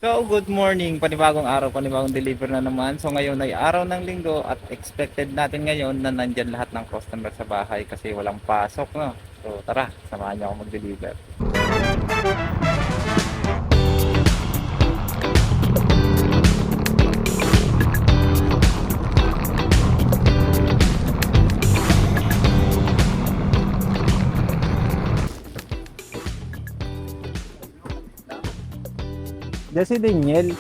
So, good morning. Panibagong araw, panibagong deliver na naman. So, ngayon ay araw ng linggo at expected natin ngayon na nandyan lahat ng customer sa bahay kasi walang pasok, no? So, tara, samahan niyo ako mag-deliver. Jesse Daniel.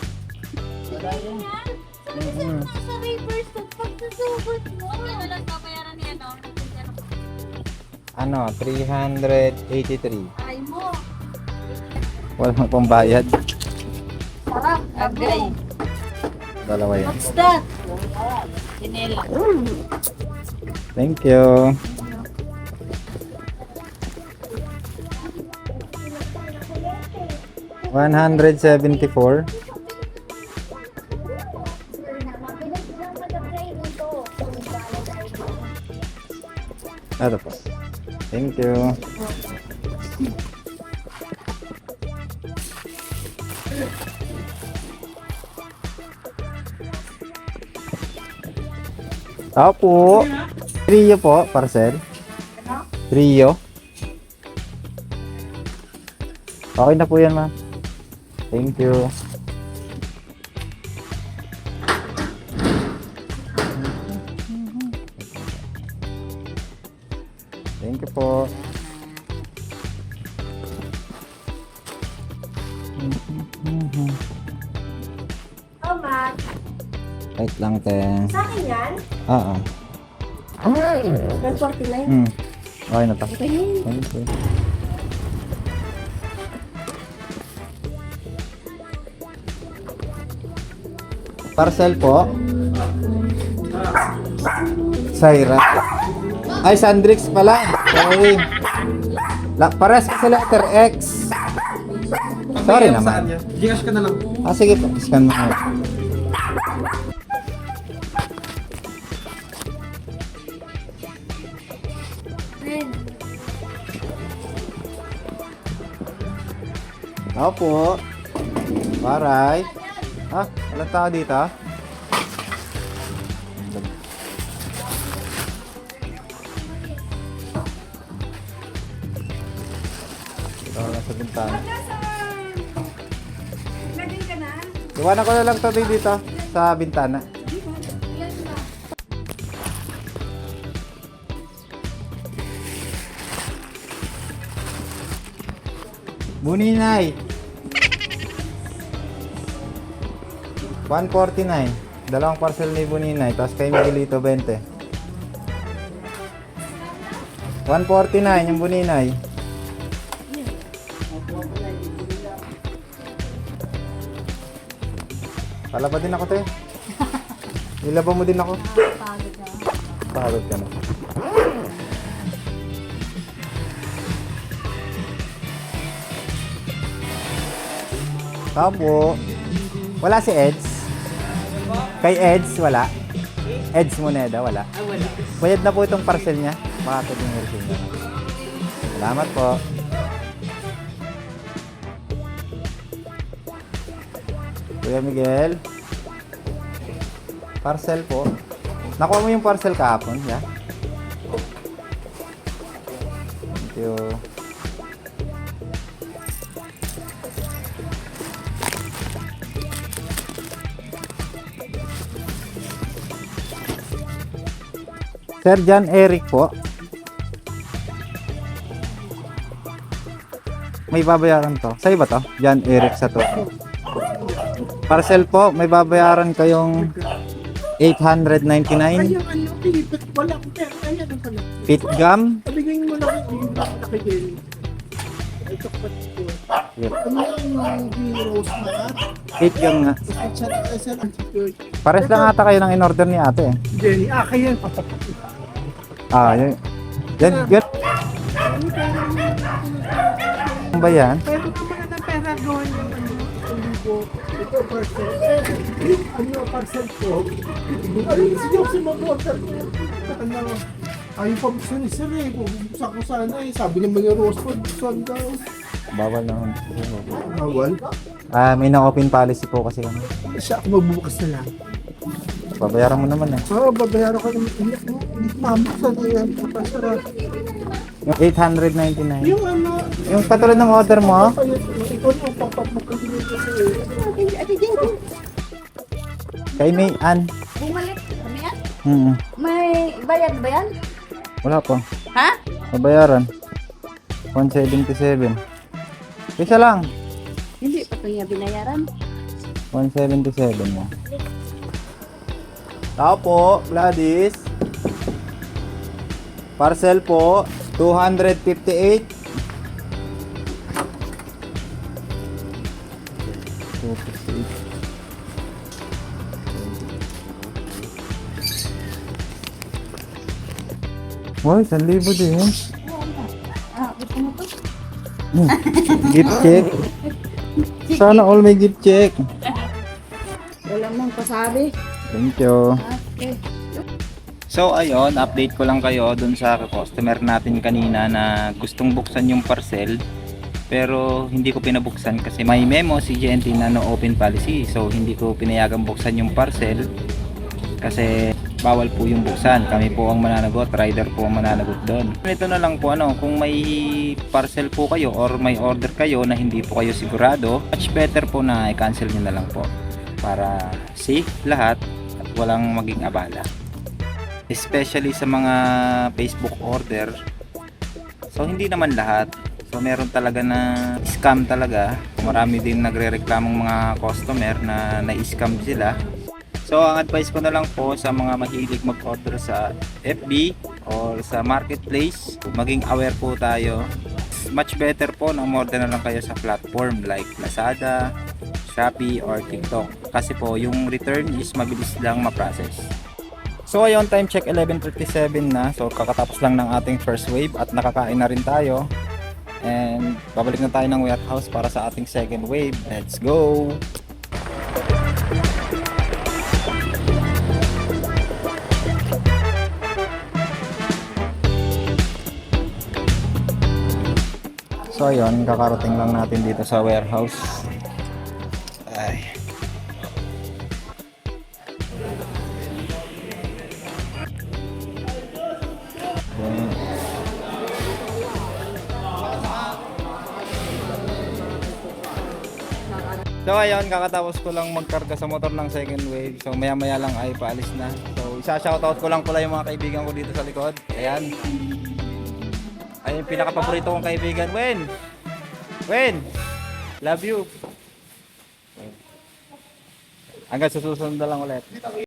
Wala yan. Sa reverse, pagsusugod mo. Walang babayaran niya, no? Ano, 383. Ay mo. Walang pambayad. Sarap. Agay. Dalawa yan. What's that? Pinela. Thank you. $174. Ano po? Thank you. Tao po. Trio po, parcel. Trio. Okay na po yan, ma'am. Thank you. Thank you po. Oh, Matt. Wait lang, te. Sa akin yan? Oo. 149. Okay na to. Okay. Thank you. Parcel po. Saira. Ay, Sandrix pala. Sorry. Pares kasi letter X. Sorry naman. Gcash ka na lang. Ah, sige po. Scan mo. Opo. Paray. Ah, walang tao dito. Dito lang sa bintana. Lagyan ka na? Iwanan ko na lang tabi dito sa bintana. Buninay. 149. Dalawang parcel ni Buninay. Tapos kay Miguelito 20. 149 yung Buninay. Palaba din ako, te. Ilaba mo din ako. Pagod na. Pagod ka na. Tapo. Wala si Eds. Kay Eds, wala. Eds Moneda, wala. Bayad na po itong parcel niya. Makakit yung receipt niya. Salamat po. Kuya Miguel. Parcel po. Nakuha mo yung parcel kahapon, yeah? Thank you. Sir John Eric po. May babayaran to. Sa'yo ba to? John Eric sa to. Parcel po, may babayaran kayong 899. Ayun, pinipit. Wala akong pera. Ayan ang pala. Pit gum. Pabigay mo lang yung nakagay. Ay, chokpat ko. Yep. Ano yung rose na at? Pit gum nga. Sir, ang security. Pares lang ata kayo ng in-order ni ate eh. Jenny, kaya Ah, yun. Yan, yan. Ano ba yan? Pero kung mga ng pera doon yung libo, ito parcel. Ano parcel ko? Ay, sige ako mag-order ko. Ayaw pa gusto ni Sir eh. Bubuksan ko sana eh. Sabi naman yung Rose Food, buksan daw. Bawal naman. Bawal. May na-open policy po kasi kami. Siya ako magbubukas na lang. Babayaran mo naman eh. Oo, babayaran ko naman. Hindi mabuksan na yan. Kapasara. Yung 899. Yung ano, Yung katulad ng order mo, ikaw yung papapagkas dito sa Ate Jenny, kay May Ann. bumalik kami yan? May bayad ba yan? Wala pa. Ha? Babayaran. 177. Isa lang. Hindi pa ito niya binayaran. 177 mo. Tao po, Gladys. Parcel po, 258. 258. Wow, 1,000 din. Gusto mo to? Gift check. Sana all may gift check. Wala mong pasabi. Thank you. Okay. So ayun, update ko lang kayo dun sa customer natin kanina na gustong buksan yung parcel pero hindi ko pinabuksan kasi may memo si GNT na no open policy. So hindi ko pinayagang buksan yung parcel kasi bawal po yung buksan. Kami po ang mananagot, rider po ang mananagot doon. Ito na lang po kung may parcel po kayo or may order kayo na hindi po kayo sigurado, much better po na i-cancel nyo na lang po para safe lahat at walang maging abala. Especially sa mga Facebook order. So hindi naman lahat. So meron talaga na scam talaga. Marami din nagrereklamong mga customer na na-scam sila. So ang advice ko na lang po sa mga mahilig mag-order sa FB or sa marketplace, maging aware po tayo. Much better po na umorder na lang kayo sa platform like Lazada, Shopee or TikTok. Kasi po yung return is mabilis lang ma-process. So ayun, time check 11:37 na. So kakatapos lang ng ating first wave at nakakain na rin tayo. And babalik na tayo ng warehouse para sa ating second wave. Let's go! So ayun, kakarating lang natin dito sa warehouse. Ay. So ayun, kakatapos ko lang magkarga sa motor ng second wave. So maya maya lang ay paalis na. So isa-shoutout ko lang pala yung mga kaibigan ko dito sa likod. Ayan. Ayun yung pinaka-paborito kong kaibigan, Wen. Wen, love you. Hanggang sa susunod na lang ulit.